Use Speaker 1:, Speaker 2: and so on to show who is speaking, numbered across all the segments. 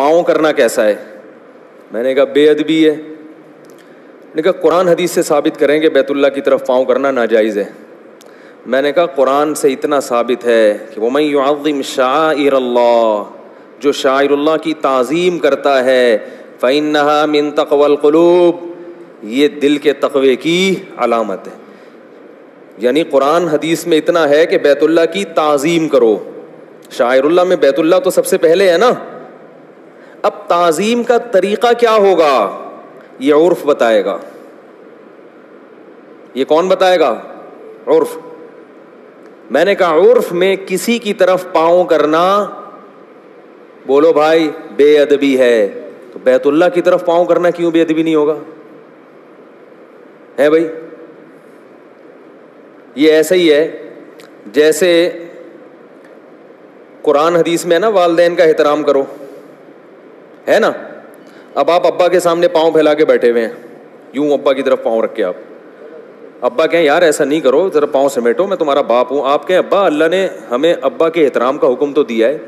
Speaker 1: پاؤں کرنا کیسا ہے؟ میں نے کہا بے ادبی ہے. نے کہا قرآن حدیث سے ثابت کریں کہ بیت اللہ کی طرف پاؤں کرنا ناجائز ہے. میں نے کہا قرآن سے اتنا ثابت ہے کہ وَمَن يُعَظِّمْ شَعَائِرَ اللَّهِ, جو شاعر اللہ کی تعظیم کرتا ہے, فَإِنَّهَا مِن تَقْوَى الْقُلُوبِ, یہ دل کے تقوی کی علامت ہے. یعنی قرآن حدیث میں اتنا ہے کہ بیت اللہ کی تعظیم کرو. شاعر اللہ میں بیت اللہ تو سب سے پہلے ہے نا. اب تعظیم کا طریقہ کیا ہوگا یہ عرف بتائے گا. یہ کون بتائے گا؟ عرف. میں نے کہا عرف میں کسی کی طرف پاؤں کرنا, بولو بھائی, بے ادبی ہے. تو بیت اللہ کی طرف پاؤں کرنا کیوں بے ادبی نہیں ہوگا؟ ہے بھائی. یہ ایسا ہی ہے جیسے قرآن حدیث میں ہے نا والدین کا احترام کرو, ہے نا. اب آپ ابا کے سامنے پاؤں پھیلا کے بیٹھے ہوئے ہیں, یوں ابا کی طرف پاؤں رکھ کے, آپ ابا کہیں یار ایسا نہیں کرو, ذرا پاؤں سمیٹو, میں تمہارا باپ ہوں. آپ کہیں ابا اللہ نے ہمیں ابا کے احترام کا حکم تو دیا ہے,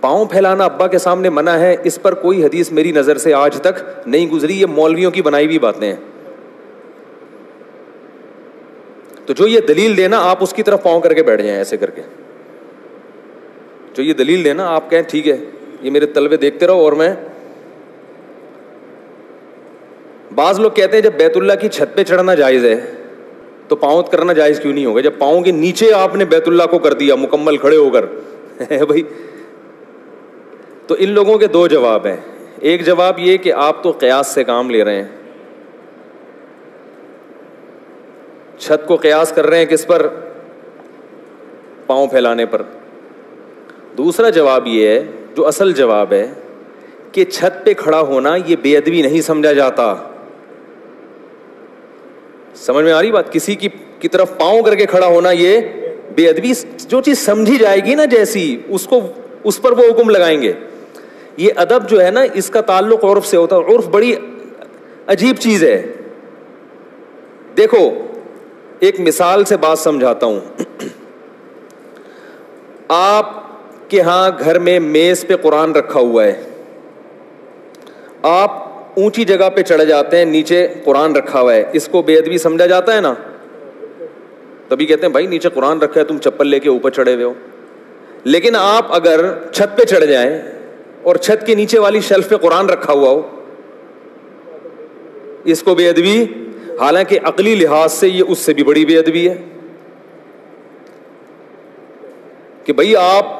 Speaker 1: پاؤں پھیلانا ابا کے سامنے منع ہے. اس پر کوئی حدیث میری نظر سے آج تک نہیں گزری, یہ مولویوں کی بنائی ہوئی باتیں ہیں. تو جو یہ دلیل دینا آپ اس کی طرف پاؤں کر کے بیٹھ جائیں ایسے کر کے. جو یہ دلیل دینا آپ کہیں ٹھیک ہے یہ میرے طلبے دیکھتے رہو اور میں. بعض لوگ کہتے ہیں جب بیت اللہ کی چھت پہ چڑھنا جائز ہے تو پاؤں کرنا جائز کیوں نہیں ہوگا جب پاؤں کے نیچے آپ نے بیت اللہ کو کر دیا مکمل کھڑے ہو کر بھائی. تو ان لوگوں کے دو جواب ہیں. ایک جواب یہ کہ آپ تو قیاس سے کام لے رہے ہیں, چھت کو قیاس کر رہے ہیں کس پر؟ پاؤں پھیلانے پر. دوسرا جواب یہ ہے جو اصل جواب ہے کہ چھت پہ کھڑا ہونا یہ بے ادبی نہیں سمجھا جاتا. سمجھ میں آ رہی بات؟ کسی کی طرف پاؤں کر کے کھڑا ہونا یہ بے ادبی, جو چیز سمجھی جائے گی نا جیسی اس پر وہ حکم لگائیں گے. یہ ادب جو ہے نا اس کا تعلق عرف سے ہوتا ہے. عرف بڑی عجیب چیز ہے. دیکھو ایک مثال سے بات سمجھاتا ہوں. آپ کے ہاں گھر میں میز پہ قرآن رکھا ہوا ہے, آپ اونچی جگہ پہ چڑھ جاتے ہیں, نیچے قرآن رکھا ہوا ہے, اس کو بے ادبی سمجھا جاتا ہے نا. تبھی کہتے ہیں بھائی نیچے قرآن رکھا ہے تم چپل لے کے اوپر چڑھے ہوئے ہو. لیکن آپ اگر چھت پہ چڑھ جائیں اور چھت کے نیچے والی شیلف پہ قرآن رکھا ہوا ہو, اس کو بے ادبی, حالانکہ عقلی لحاظ سے یہ اس سے بھی بڑی بے ادبی ہے کہ بھئی آپ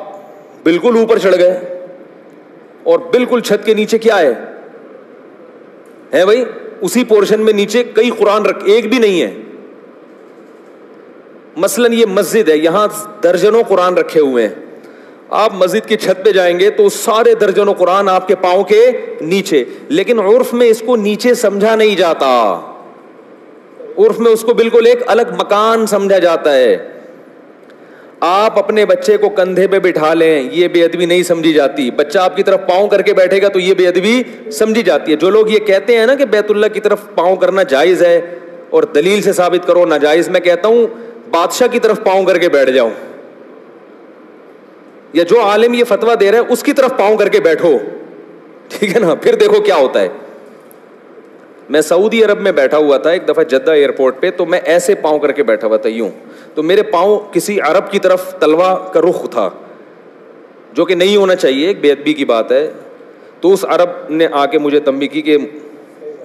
Speaker 1: بالکل اوپر چڑھ گئے اور بالکل چھت کے نیچے کیا ہے بھائی, اسی پورشن میں نیچے کئی قرآن ایک بھی نہیں ہے. مثلاً یہ مسجد ہے, یہاں درجنوں قرآن رکھے ہوئے ہیں. آپ مسجد کی چھت پہ جائیں گے تو سارے درجنوں قرآن آپ کے پاؤں کے نیچے, لیکن عرف میں اس کو نیچے سمجھا نہیں جاتا. عرف میں اس کو بالکل ایک الگ مکان سمجھا جاتا ہے. آپ اپنے بچے کو کندھے پہ بٹھا لیں, یہ بے ادبی نہیں سمجھی جاتی. بچہ آپ کی طرف پاؤں کر کے بیٹھے گا تو یہ بے ادبی سمجھی جاتی ہے. جو لوگ یہ کہتے ہیں نا کہ بیت اللہ کی طرف پاؤں کرنا جائز ہے اور دلیل سے ثابت کرو ناجائز, میں کہتا ہوں بادشاہ کی طرف پاؤں کر کے بیٹھ جاؤ, یا جو عالم یہ فتویٰ دے رہا ہے اس کی طرف پاؤں کر کے بیٹھو, ٹھیک ہے نا, پھر دیکھو کیا ہوتا ہے. میں سعودی عرب میں بیٹھا ہوا تھا ایک دفعہ جدہ ایئرپورٹ پہ, تو میں ایسے پاؤں کر کے بیٹھا ہوا تھا یوں, تو میرے پاؤں کسی عرب کی طرف تلوا کا رخ تھا, جو کہ نہیں ہونا چاہیے, ایک بے ادبی کی بات ہے. تو اس عرب نے آ کے مجھے تنبیہ کی کہ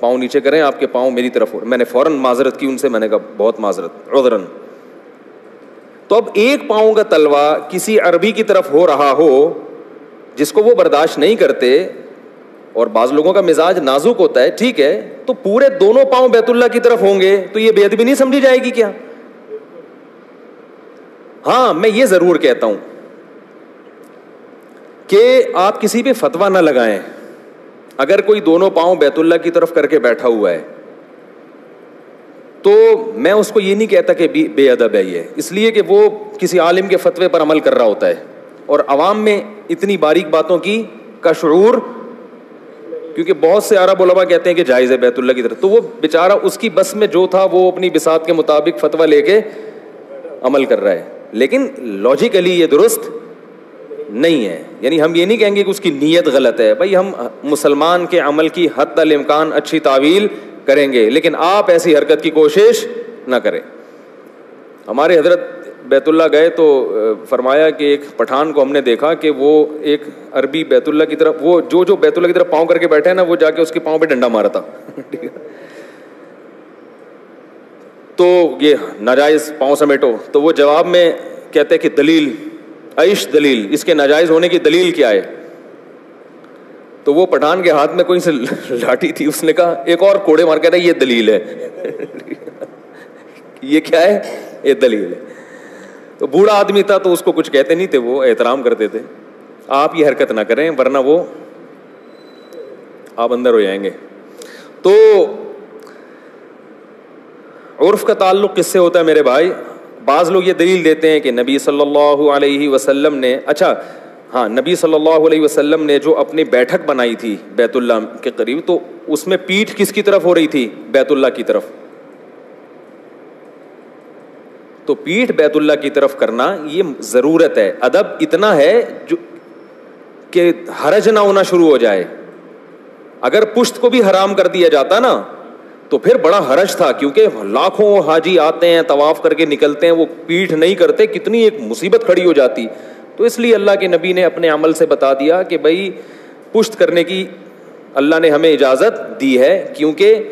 Speaker 1: پاؤں نیچے کریں, آپ کے پاؤں میری طرف. میں نے فوراً معذرت کی ان سے, میں نے کہا بہت معذرت, عذراً. تو اب ایک پاؤں کا تلوا کسی عربی کی طرف ہو رہا ہو جس کو وہ برداشت نہیں کرتے, اور بعض لوگوں کا مزاج نازک ہوتا ہے, ٹھیک ہے, تو پورے دونوں پاؤں بیت اللہ کی طرف ہوں گے تو یہ بے ادبی نہیں سمجھی جائے گی کیا؟ ہاں میں یہ ضرور کہتا ہوں کہ آپ کسی پہ فتویٰ نہ لگائیں. اگر کوئی دونوں پاؤں بیت اللہ کی طرف کر کے بیٹھا ہوا ہے تو میں اس کو یہ نہیں کہتا کہ بے ادب ہے یہ, اس لیے کہ وہ کسی عالم کے فتوے پر عمل کر رہا ہوتا ہے, اور عوام میں اتنی باریک باتوں کا شعور, کیونکہ بہت سے عرب علماء کہتے ہیں کہ جائز ہے بیت اللہ کی طرف, تو وہ بیچارہ اس کی بس میں جو تھا وہ اپنی بساط کے مطابق فتویٰ لے کے عمل کر رہا ہے. لیکن لاجیکلی یہ درست نہیں ہے. یعنی ہم یہ نہیں کہیں گے کہ اس کی نیت غلط ہے. بھائی ہم مسلمان کے عمل کی حد الامکان اچھی تعویل کریں گے, لیکن آپ ایسی حرکت کی کوشش نہ کریں. ہمارے حضرت بیت اللہ گئے تو فرمایا کہ ایک پٹھان کو ہم نے دیکھا کہ وہ ایک عربی بیت اللہ کی طرف, وہ جو بیت اللہ کی طرف پاؤں کر کے بیٹھے ہیں نا, وہ جا کے اس کے پاؤں پہ ڈنڈا مارا تھا. تو یہ ناجائز پاؤں سمیٹو, تو وہ جواب میں کہتے کہ دلیل عیش دلیل, اس کے ناجائز ہونے کی دلیل کیا ہے؟ تو وہ پٹھان کے ہاتھ میں کوئی سے لاٹھی تھی, اس نے کہا ایک اور کوڑے مار کے رہا, یہ دلیل ہے. یہ کیا ہے؟ یہ دلیل ہے. تو بوڑھا آدمی تھا تو اس کو کچھ کہتے نہیں تھے, وہ احترام کرتے تھے. آپ یہ حرکت نہ کریں ورنہ وہ آپ اندر ہو جائیں گے. تو عرف کا تعلق کس سے ہوتا ہے میرے بھائی؟ بعض لوگ یہ دلیل دیتے ہیں کہ نبی صلی اللہ علیہ وسلم نے, اچھا ہاں, نبی صلی اللہ علیہ وسلم نے جو اپنی بیٹھک بنائی تھی بیت اللہ کے قریب, تو اس میں پیٹھ کس کی طرف ہو رہی تھی؟ بیت اللہ کی طرف. تو پیٹھ بیت اللہ کی طرف کرنا یہ ضرورت ہے. ادب اتنا ہے جو کہ حرج نہ ہونا شروع ہو جائے. اگر پشت کو بھی حرام کر دیا جاتا نا تو پھر بڑا حرج تھا, کیونکہ لاکھوں حاجی آتے ہیں, طواف کر کے نکلتے ہیں, وہ پیٹھ نہیں کرتے, کتنی ایک مصیبت کھڑی ہو جاتی. تو اس لیے اللہ کے نبی نے اپنے عمل سے بتا دیا کہ بھائی پشت کرنے کی اللہ نے ہمیں اجازت دی ہے, کیونکہ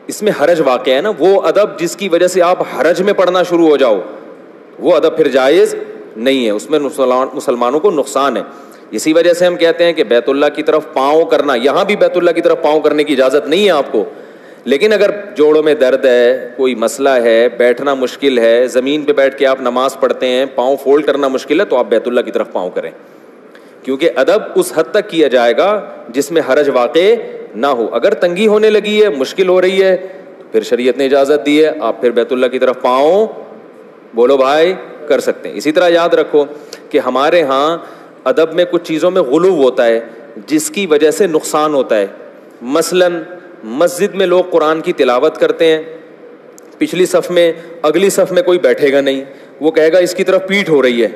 Speaker 1: اس میں حرج واقع ہے نا. وہ ادب جس کی وجہ سے آپ حرج میں پڑھنا شروع ہو جاؤ, وہ ادب پھر جائز نہیں ہے, اس میں مسلمانوں کو نقصان ہے. اسی وجہ سے ہم کہتے ہیں کہ بیت اللہ کی طرف پاؤں کرنا, یہاں بھی بیت اللہ کی طرف پاؤں کرنے کی اجازت نہیں ہے آپ کو, لیکن اگر جوڑوں میں درد ہے, کوئی مسئلہ ہے, بیٹھنا مشکل ہے, زمین پہ بیٹھ کے آپ نماز پڑھتے ہیں, پاؤں فولڈ کرنا مشکل ہے, تو آپ بیت اللہ کی طرف پاؤں کریں, کیونکہ ادب اس حد تک کیا جائے گا جس میں حرج واقع نہ ہو. اگر تنگی ہونے لگی ہے, مشکل ہو رہی ہے, پھر شریعت نے اجازت دی ہے, آپ پھر بیت اللہ کی طرف پاؤں بولو بھائی کر سکتے ہیں. اسی طرح یاد رکھو کہ ہمارے ہاں ادب میں کچھ چیزوں میں غلو ہوتا ہے جس کی وجہ سے نقصان ہوتا ہے. مثلاً مسجد میں لوگ قرآن کی تلاوت کرتے ہیں, پچھلی صف میں, اگلی صف میں کوئی بیٹھے گا نہیں, وہ کہے گا اس کی طرف پیٹھ ہو رہی ہے.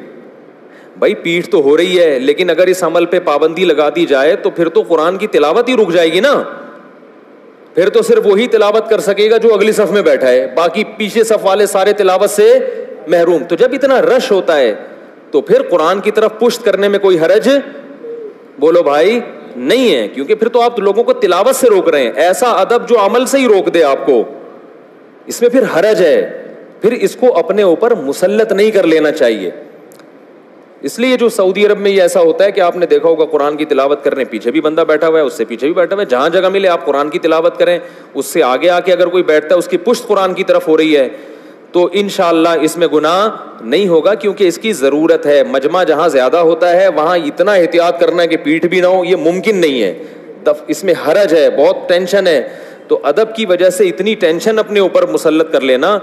Speaker 1: بھائی پیٹھ تو ہو رہی ہے, لیکن اگر اس عمل پہ پابندی لگا دی جائے تو پھر تو قرآن کی تلاوت ہی رک جائے گی نا. پھر تو صرف وہی تلاوت کر سکے گا جو اگلی صف میں بیٹھا ہے, باقی پیچھے صف والے سارے تلاوت سے محروم. تو جب اتنا رش ہوتا ہے تو پھر قرآن کی طرف پشت کرنے میں کوئی حرج بولو بھائی نہیں ہے, کیونکہ پھر تو آپ لوگوں کو تلاوت سے روک رہے ہیں. ایسا ادب جو عمل سے ہی روک دے آپ کو, اس میں پھر حرج ہے, پھر اس کو اپنے اوپر مسلط نہیں کر لینا چاہیے. اس لیے جو سعودی عرب میں یہ ایسا ہوتا ہے کہ آپ نے دیکھا ہوگا قرآن کی تلاوت کرنے پیچھے بھی بندہ بیٹھا ہوا ہے, اس سے پیچھے بھی بیٹھا ہوا ہے, جہاں جگہ ملے آپ قرآن کی تلاوت کریں, اس سے آگے آ کے اگر کوئی بیٹھتا ہے اس کی پشت قرآن کی طرف ہو رہی ہے تو انشاءاللہ اس میں گناہ نہیں ہوگا, کیونکہ اس کی ضرورت ہے. مجمع جہاں زیادہ ہوتا ہے وہاں اتنا احتیاط کرنا ہے کہ پیٹھ بھی نہ ہو, یہ ممکن نہیں ہے. اس میں حرج ہے, بہت ٹینشن ہے. تو ادب کی وجہ سے اتنی ٹینشن اپنے اوپر مسلط کر لینا,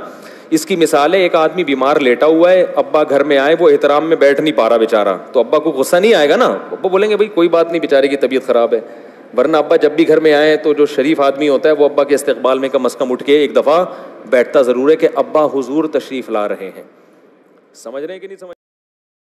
Speaker 1: اس کی مثال ہے, ایک آدمی بیمار لیٹا ہوا ہے, ابا گھر میں آئے, وہ احترام میں بیٹھ نہیں پا رہا بیچارہ, تو ابا کو غصہ نہیں آئے گا نا, ابا بولیں گے بھائی کوئی بات نہیں, بیچارے کی طبیعت خراب ہے. ورنہ ابا جب بھی گھر میں آئے تو جو شریف آدمی ہوتا ہے وہ ابا کے استقبال میں کم از کم اٹھ کے ایک دفعہ بیٹھتا ضرور ہے کہ ابا حضور تشریف لا رہے ہیں. سمجھ رہے ہیں کہ نہیں سمجھ